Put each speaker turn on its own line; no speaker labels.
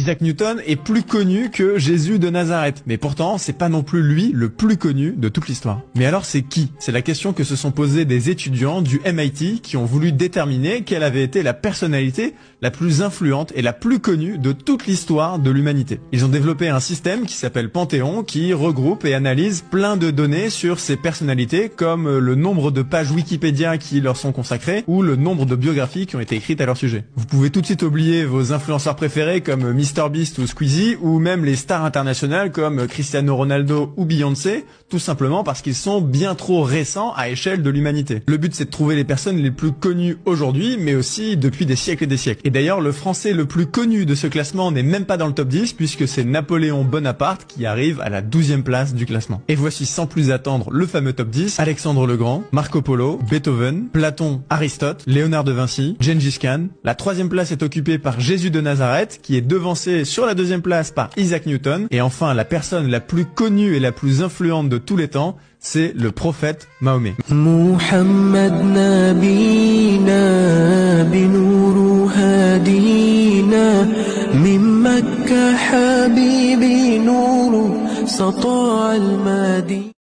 Isaac Newton est plus connu que Jésus de Nazareth, mais pourtant c'est pas non plus lui le plus connu de toute l'histoire. Mais alors c'est qui? C'est la question que se sont posées des étudiants du MIT qui ont voulu déterminer quelle avait été la personnalité la plus influente et la plus connue de toute l'histoire de l'humanité. Ils ont développé un système qui s'appelle Panthéon qui regroupe et analyse plein de données sur ces personnalités comme le nombre de pages Wikipédia qui leur sont consacrées ou le nombre de biographies qui ont été écrites à leur sujet. Vous pouvez tout de suite oublier vos influenceurs préférés comme MrBeast ou Squeezie ou même les stars internationales comme Cristiano Ronaldo ou Beyoncé, tout simplement parce qu'ils sont bien trop récents à échelle de l'humanité. Le but c'est de trouver les personnes les plus connues aujourd'hui mais aussi depuis des siècles et des siècles. Et d'ailleurs le français le plus connu de ce classement n'est même pas dans le top 10 puisque c'est Napoléon Bonaparte qui arrive à la 12e place du classement. Et voici sans plus attendre le fameux top 10, Alexandre le Grand, Marco Polo, Beethoven, Platon, Aristote, Léonard de Vinci, Gengis Khan. La 3e place est occupée par Jésus de Nazareth qui est devancé sur la 2e place par Isaac Newton. Et enfin la personne la plus connue et la plus influente de tous les temps, c'est le prophète Mahomet.
Muhammad nabina binuru hadina min Makkah habibi nuru sata al-Madi.